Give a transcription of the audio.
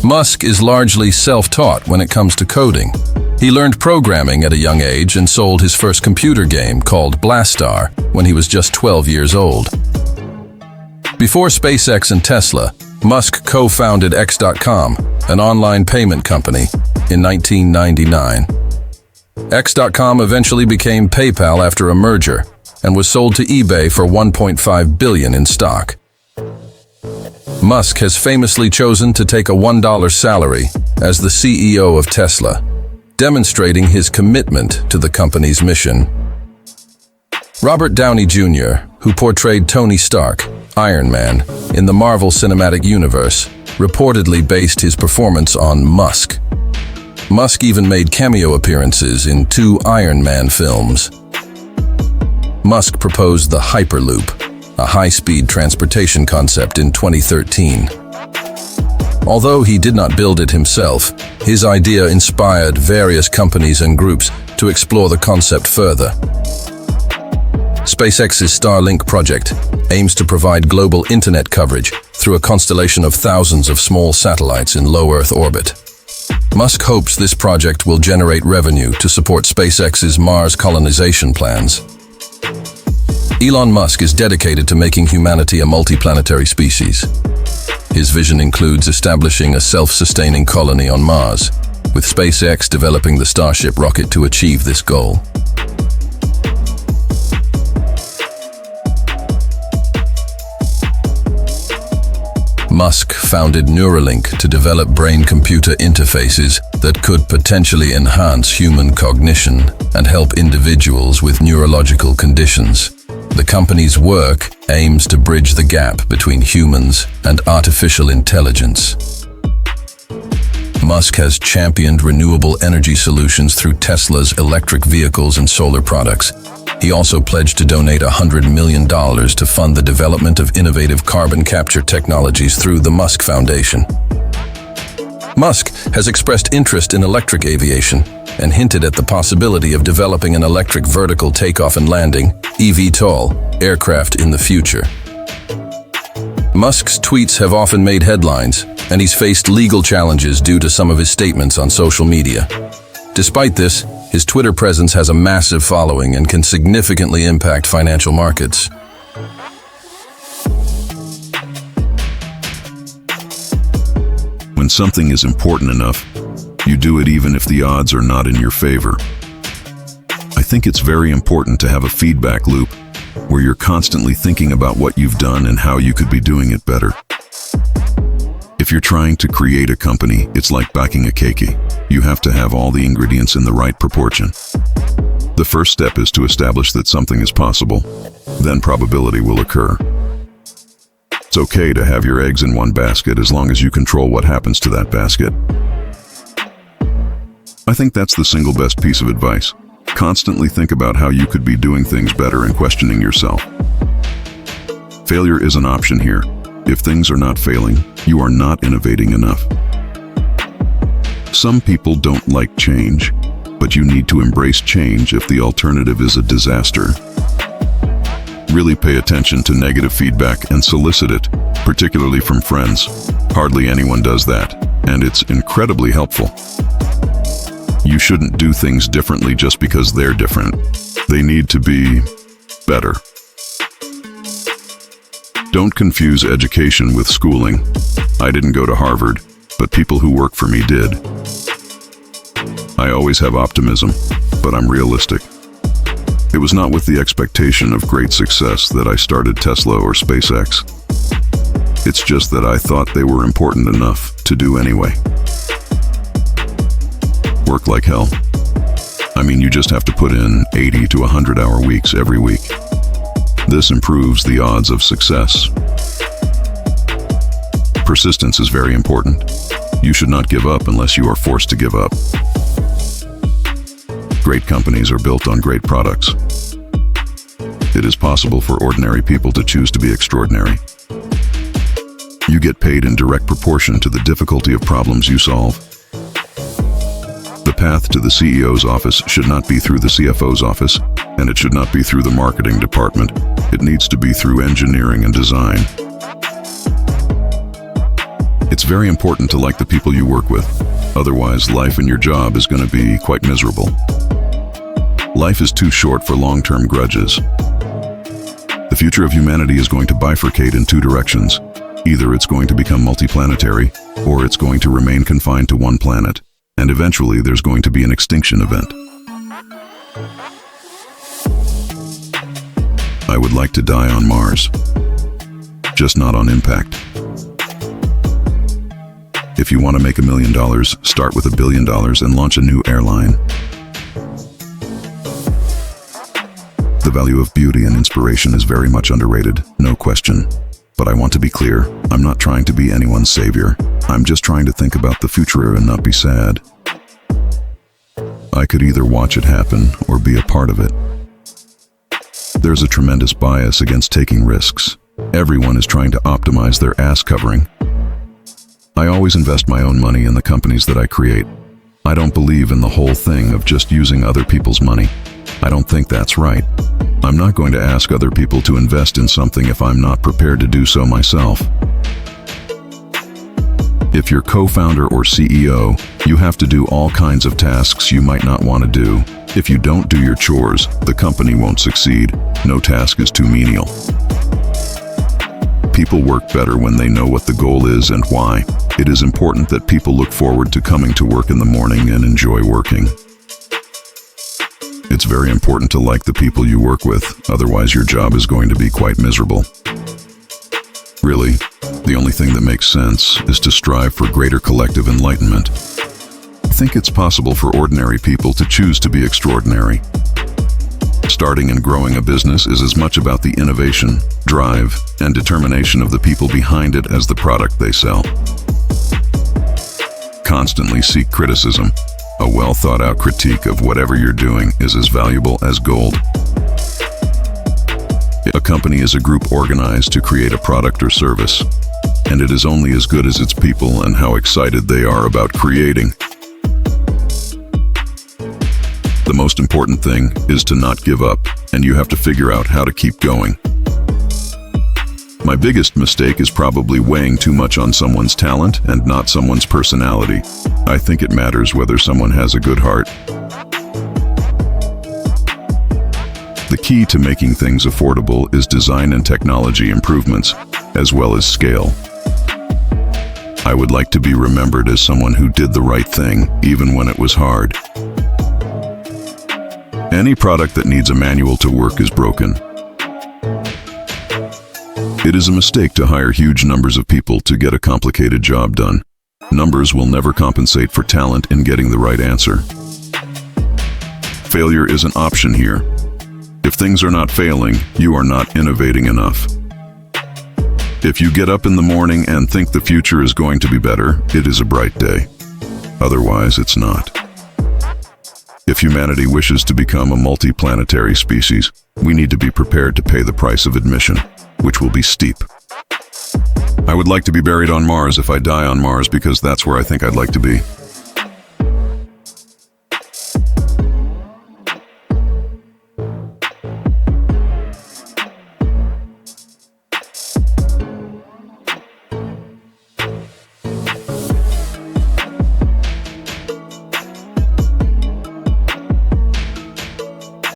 Musk is largely self-taught when it comes to coding. He learned programming at a young age and sold his first computer game called Blastar when he was just 12 years old. Before SpaceX and Tesla, Musk co-founded X.com, an online payment company, in 1999. X.com eventually became PayPal after a merger and was sold to eBay for $1.5 billion in stock. Musk has famously chosen to take a $1 salary as the CEO of Tesla, demonstrating his commitment to the company's mission. Robert Downey Jr., who portrayed Tony Stark, Iron Man, in the Marvel Cinematic Universe, reportedly based his performance on Musk. Musk even made cameo appearances in 2 Iron Man films. Musk proposed the Hyperloop, a high-speed transportation concept, in 2013. Although he did not build it himself, his idea inspired various companies and groups to explore the concept further. SpaceX's Starlink project aims to provide global internet coverage through a constellation of thousands of small satellites in low Earth orbit. Musk hopes this project will generate revenue to support SpaceX's Mars colonization plans. Elon Musk is dedicated to making humanity a multiplanetary species. His vision includes establishing a self-sustaining colony on Mars, with SpaceX developing the Starship rocket to achieve this goal. Musk founded Neuralink to develop brain-computer interfaces that could potentially enhance human cognition and help individuals with neurological conditions. The company's work aims to bridge the gap between humans and artificial intelligence. Musk has championed renewable energy solutions through Tesla's electric vehicles and solar products. He also pledged to donate $100 million to fund the development of innovative carbon capture technologies through the Musk Foundation. Musk has expressed interest in electric aviation and hinted at the possibility of developing an electric vertical takeoff and landing (eVTOL) aircraft in the future. Musk's tweets have often made headlines, and he's faced legal challenges due to some of his statements on social media. Despite this, his Twitter presence has a massive following and can significantly impact financial markets. When something is important enough, you do it even if the odds are not in your favor. I think it's very important to have a feedback loop where you're constantly thinking about what you've done and how you could be doing it better. If you're trying to create a company, it's like baking a cake. You have to have all the ingredients in the right proportion. The first step is to establish that something is possible, then probability will occur. It's okay to have your eggs in one basket as long as you control what happens to that basket. I think that's the single best piece of advice. Constantly think about how you could be doing things better and questioning yourself. Failure is an option here. If things are not failing, you are not innovating enough. Some people don't like change, but you need to embrace change if the alternative is a disaster. Really pay attention to negative feedback and solicit it, particularly from friends. Hardly anyone does that, and it's incredibly helpful. You shouldn't do things differently just because they're different. They need to be better. Don't confuse education with schooling. I didn't go to Harvard, but people who work for me did. I always have optimism, but I'm realistic. It was not with the expectation of great success that I started Tesla or SpaceX. It's just that I thought they were important enough to do anyway. Work like hell. I mean, you just have to put in 80 to 100-hour weeks every week. This improves the odds of success. Persistence is very important. You should not give up unless you are forced to give up. Great companies are built on great products. It is possible for ordinary people to choose to be extraordinary. You get paid in direct proportion to the difficulty of problems you solve. The path to the CEO's office should not be through the CFO's office, and it should not be through the marketing department. It needs to be through engineering and design. very important to like the people you work with. Otherwise, life in your job is going to be quite miserable. Life is too short for long-term grudges. The future of humanity is going to bifurcate in two directions. Either it's going to become multiplanetary, or it's going to remain confined to one planet, and eventually there's going to be an extinction event. I would like to die on Mars, just not on impact. If you want to make $1 million, start with $1 billion and launch a new airline. The value of beauty and inspiration is very much underrated, no question. But I want to be clear, I'm not trying to be anyone's savior. I'm just trying to think about the future and not be sad. I could either watch it happen or be a part of it. There's a tremendous bias against taking risks. Everyone is trying to optimize their ass covering. I always invest my own money in the companies that I create. I don't believe in the whole thing of just using other people's money. I don't think that's right. I'm not going to ask other people to invest in something if I'm not prepared to do so myself. If you're co-founder or CEO, you have to do all kinds of tasks you might not want to do. If you don't do your chores, the company won't succeed. No task is too menial. People work better when they know what the goal is and why. It is important that people look forward to coming to work in the morning and enjoy working. It's very important to like the people you work with, otherwise your job is going to be quite miserable. Really, the only thing that makes sense is to strive for greater collective enlightenment. I think it's possible for ordinary people to choose to be extraordinary. Starting and growing a business is as much about the innovation, drive, and determination of the people behind it as the product they sell. Constantly seek criticism. A well-thought-out critique of whatever you're doing is as valuable as gold. A company is a group organized to create a product or service, and it is only as good as its people and how excited they are about creating. The most important thing is to not give up, and you have to figure out how to keep going. My biggest mistake is probably weighing too much on someone's talent and not someone's personality. I think it matters whether someone has a good heart. The key to making things affordable is design and technology improvements, as well as scale. I would like to be remembered as someone who did the right thing, even when it was hard. Any product that needs a manual to work is broken. It is a mistake to hire huge numbers of people to get a complicated job done. Numbers will never compensate for talent in getting the right answer. Failure is an option here. If things are not failing, you are not innovating enough. If you get up in the morning and think the future is going to be better, it is a bright day. Otherwise, it's not. If humanity wishes to become a multiplanetary species, we need to be prepared to pay the price of admission, which will be steep. I would like to be buried on Mars if I die on Mars because that's where I think I'd like to be.